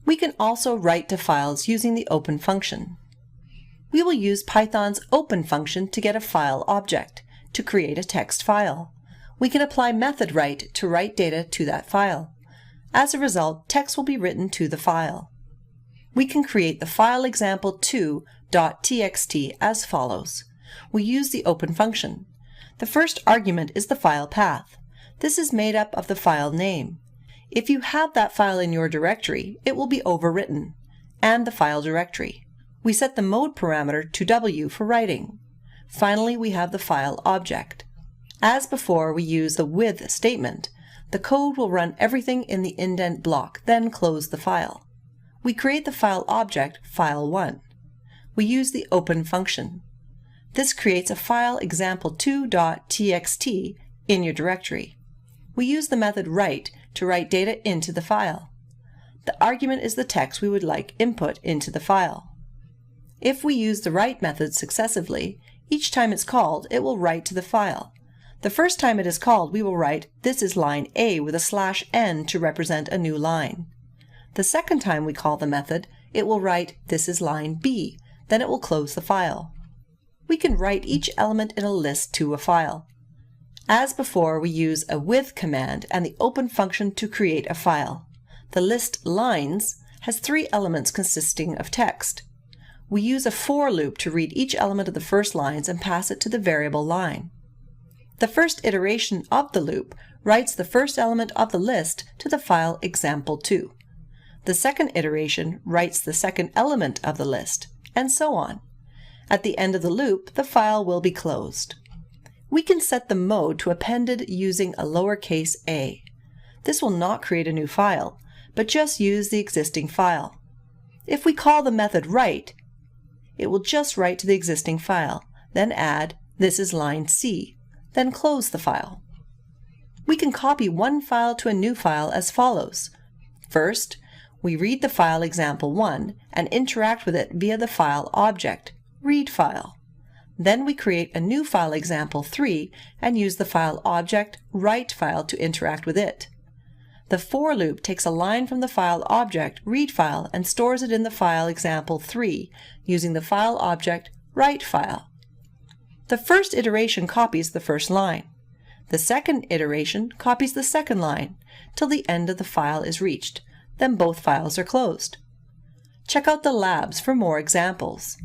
We can also write to files using the open function. We will use Python's open function to get a file object, to create a text file. We can apply method write to write data to that file. As a result, text will be written to the file. We can create the file example2.txt as follows. We use the open function. The first argument is the file path. This is made up of the file name. If you have that file in your directory, it will be overwritten, and the file directory. We set the mode parameter to W for writing. Finally, we have the file object. As before, we use the with statement. The code will run everything in the indent block, then close the file. We create the file object, file1. We use the open function. This creates a file example2.txt in your directory. We use the method write to write data into the file. The argument is the text we would like input into the file. If we use the write method successively, each time it's called, it will write to the file. The first time it is called, we will write, "This is line A" with a /n to represent a new line. The second time we call the method, it will write, "This is line B," then it will close the file. We can write each element in a list to a file. As before, we use a with command and the open function to create a file. The list lines has 3 elements consisting of text. We use a for loop to read each element of the first lines and pass it to the variable line. The first iteration of the loop writes the first element of the list to the file example2. The second iteration writes the second element of the list, and so on. At the end of the loop, the file will be closed. We can set the mode to appended using a lowercase a. This will not create a new file, but just use the existing file. If we call the method write, it will just write to the existing file, then add, "This is line C," then close the file. We can copy one file to a new file as follows. First, we read the file example1 and interact with it via the file object, read file. Then we create a new file example3 and use the file object, write file to interact with it. The for loop takes a line from the file object, read file, and stores it in the file example3 using the file object, write file. The first iteration copies the first line. The second iteration copies the second line till the end of the file is reached. Then both files are closed. Check out the labs for more examples.